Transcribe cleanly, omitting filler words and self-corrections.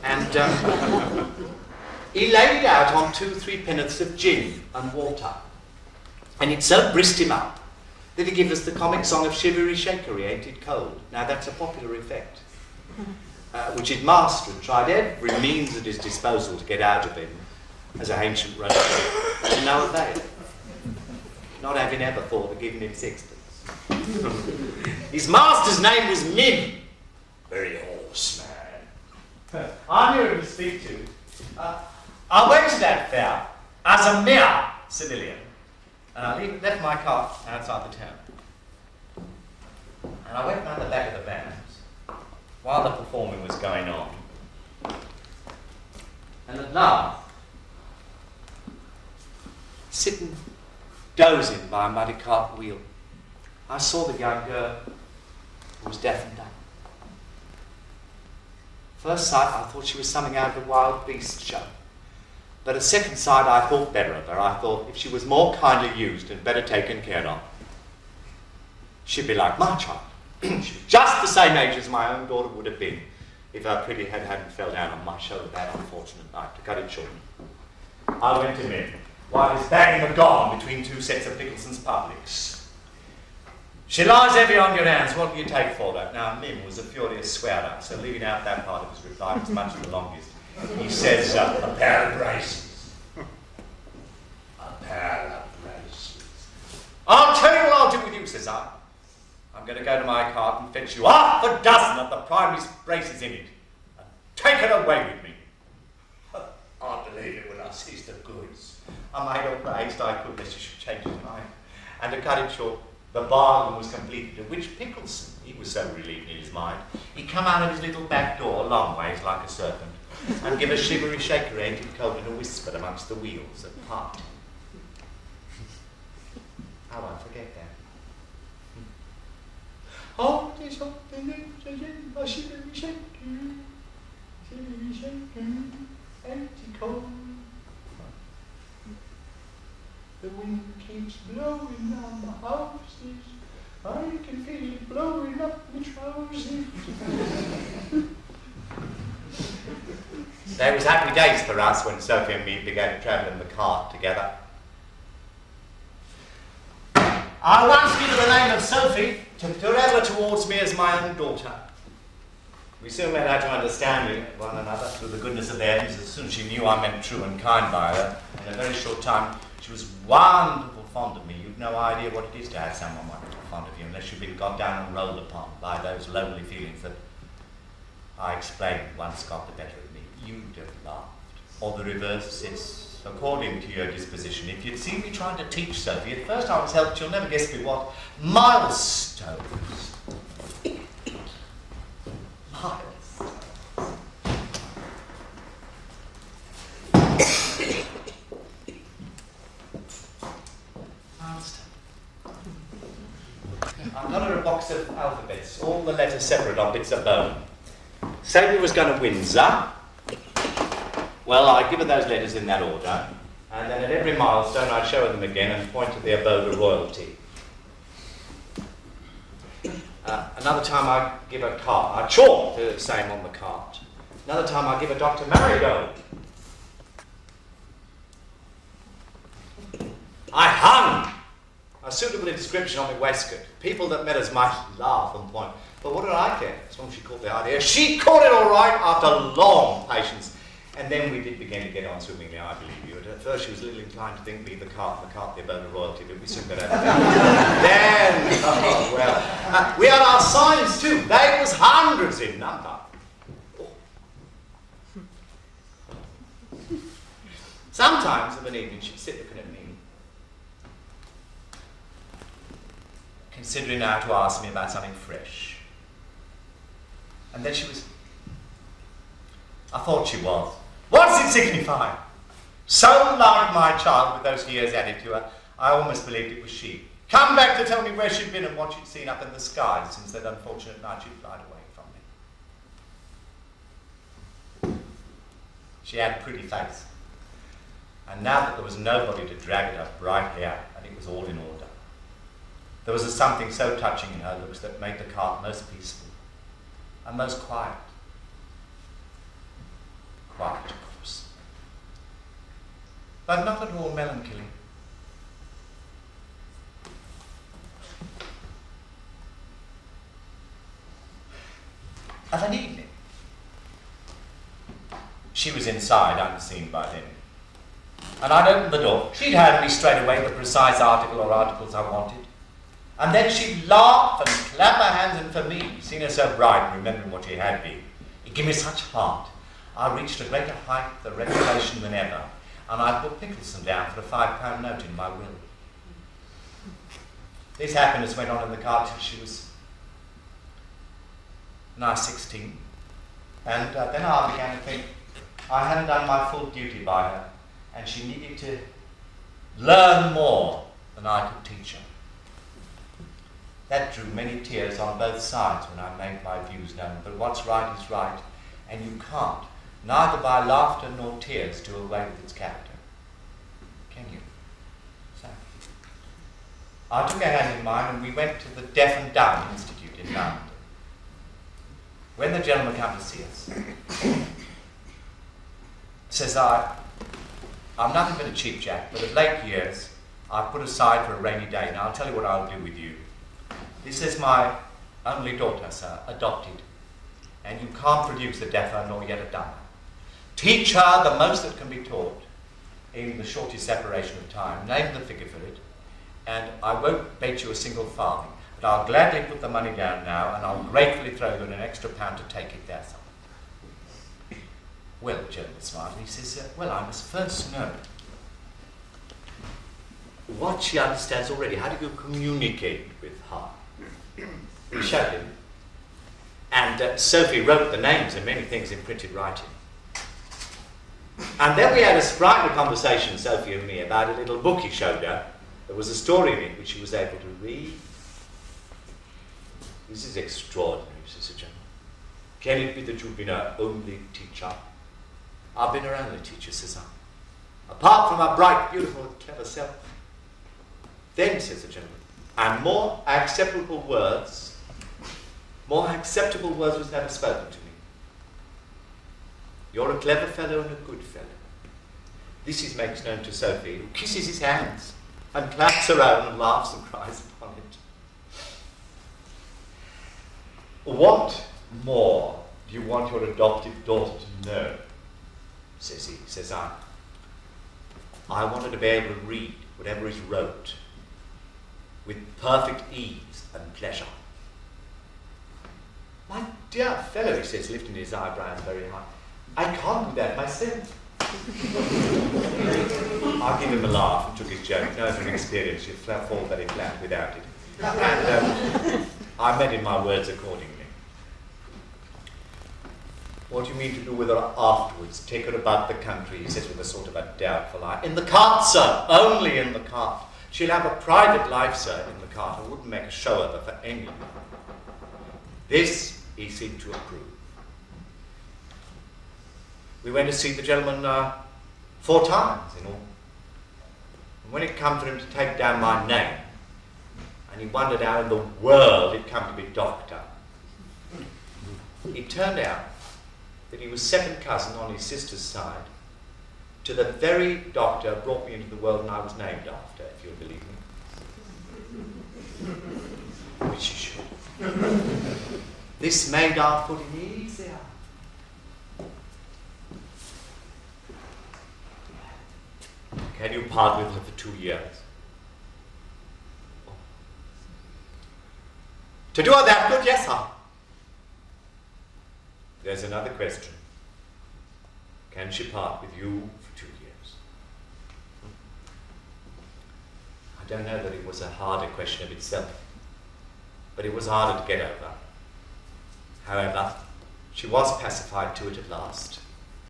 And he laid it out on 2-3 penn'orths of gin and water. And it so brisked him up that he gave us the comic song of Shivery Shakery, Ain't It Cold? Now that's a popular effect, which he'd mastered and tried every means at his disposal to get out of him as an ancient Roman, to no avail, not having ever thought of giving him sixpence. His master's name was Mim. Very hoarse man. I knew him to speak to. I went to that fair as a mere civilian, and I left my cart outside the town. And I went round the back of the vans while the performing was going on. And at last, sitting dozing by a muddy cart wheel, I saw the young girl who was deaf and dumb. First sight, I thought she was something out of the wild beast show. But at second sight, I thought better of her. I thought if she was more kindly used and better taken care of, she'd be like my child. She'd be just the same age as my own daughter would have been if her pretty head hadn't fell down on my shoulder that unfortunate night. To cut it short, I went to Mim while he's banging the gong between 2 sets of Nicholson's publics. She lies heavy on your hands, what do you take for that? Now, Mim was a furious swearer, so leaving out that part of his reply was much the longest. He says, a pair of braces. A pair of braces. I'll tell you what I'll do with you, says I. I'm going to go to my cart and fetch you half a dozen of the primary braces in it, and take it away with me. I believe it when I sees the goods. I made all the haste I could lest he should change his mind. And to cut it short, the bargain was completed, at which Pickleson, he was so relieved in his mind, he come out of his little back door a long ways like a serpent, and give a shivery shaker, ain't it cold, and a whisper amongst the wheels at part. I won't forget that. Oh, there's something a shivery shaker, ain't it cold? The wind keeps blowing round the houses. I can feel it blowing up my trousers. They was happy days for us when Sophie and me began to travel in the cart together. I once given the name of Sophie to travel towards me as my own daughter. We soon made out to understand one another through the goodness of their heavens as soon as she knew I meant true and kind by her. In a very short time, she was wonderful fond of me. You've no idea what it is to have someone wonderful fond of you unless you've been got down and rolled upon by those lonely feelings that I explained once got the better of me. You'd have laughed. Or the reverse is according to your disposition. If you'd seen me trying to teach Sophie, at first I was helped, you'll never guess me what, milestones. I got her a box of alphabets, all the letters separate on bits of bone. Sophie was going to Windsor. Well, I'd give her those letters in that order, and then at every milestone I'd show her them again and point to the abode of royalty. Another time I'd give her a cart. I'd chalk the same on the cart. Another time I'd give her Dr. Marigold. I hung a suitable inscription on my waistcoat. People that met us might laugh and point. But what did I care? As long as she caught the idea. She caught it all right after long patience. And then we did begin to get on swimmingly, I believe you. At first she was a little inclined to think me the cart the abode of royalty, but we soon got over that. Then, oh well. We had our signs too. They was hundreds in number. Sometimes of an evening she'd sit looking at me, considering how to ask me about something fresh. And then she was... I thought she was. What's it signify? So like my child with those years added to her, I almost believed it was she. Come back to tell me where she'd been and what she'd seen up in the sky since that unfortunate night she'd flied away from me. She had a pretty face. And now that there was nobody to drag at her bright hair, and it was all in order, there was something so touching in her looks that made the cart most peaceful and most quiet quiet, of course, but not at all melancholy. Of an evening, she was inside, unseen by then, and I'd opened the door. She'd handed me straight away the precise article or articles I wanted, and then she'd laugh and clap her hands, and for me, seeing her so bright and remembering what she had been, it gave me such heart. I reached a greater height of reputation than ever, and I put Pickleson down for a £5 note in my will. This happiness went on in the car till she was now 16, and then I began to think I hadn't done my full duty by her, and she needed to learn more than I could teach her. That drew many tears on both sides when I made my views known, but what's right is right, and you can't, neither by laughter nor tears, do away with its character. Can you? So, I took her hand in mine, and we went to the Deaf and Dumb Institute in London. When the gentleman came to see us, says I'm nothing but a cheap jack, but of late years I've put aside for a rainy day, and I'll tell you what I'll do with you. This is my only daughter, sir, adopted, and you can't produce a deafer nor yet a dumber. Teach her the most that can be taught in the shortest separation of time. Name the figure for it, and I won't bet you a single farthing. But I'll gladly put the money down now, and I'll gratefully throw you in an extra £1 to take it there, sir. Well, the gentleman smiled, and he says, well, I must first know what she understands already. How do you communicate with her? We showed him, and Sophie wrote the names and many things in printed writing. And then we had a sprightly conversation, Sophie and me, about a little book he showed her. There was a story in it which she was able to read. This is extraordinary, says the gentleman. Can it be that you've been her only teacher? I've been her only teacher, says I. Apart from her bright, beautiful, and clever self. Then, says the gentleman, and more acceptable words was never spoken to me. You're a clever fellow and a good fellow. This he makes known to Sophie, who kisses his hands and claps her own and laughs and cries upon it. What more do you want your adoptive daughter to know? Says he, says I. I want her to be able to read whatever is wrote with perfect ease and pleasure. My dear fellow, he says, lifting his eyebrows very high, I can't do that myself. I gave him a laugh and took his joke. No, from experience, you'd fall very flat without it. And I measured my words accordingly. What do you mean to do with her afterwards? Take her about the country, he says with a sort of a doubtful eye. In the cart, sir, only in the cart. She'll have a private life, sir, in the cart. I wouldn't make a show of her for anyone. This he seemed to approve. We went to see the gentleman 4 times in all. And when it came for him to take down my name, and he wondered how in the world it came to be doctor, it turned out that he was second cousin on his sister's side to the very doctor who brought me into the world and I was named after, if you'll believe me. Which you should. This made our footing easier. Can you part with her for 2 years? To do her that good, yes, sir. There's another question. Can she part with you for 2 years? I don't know that it was a harder question of itself, but it was harder to get over. However, she was pacified to it at last,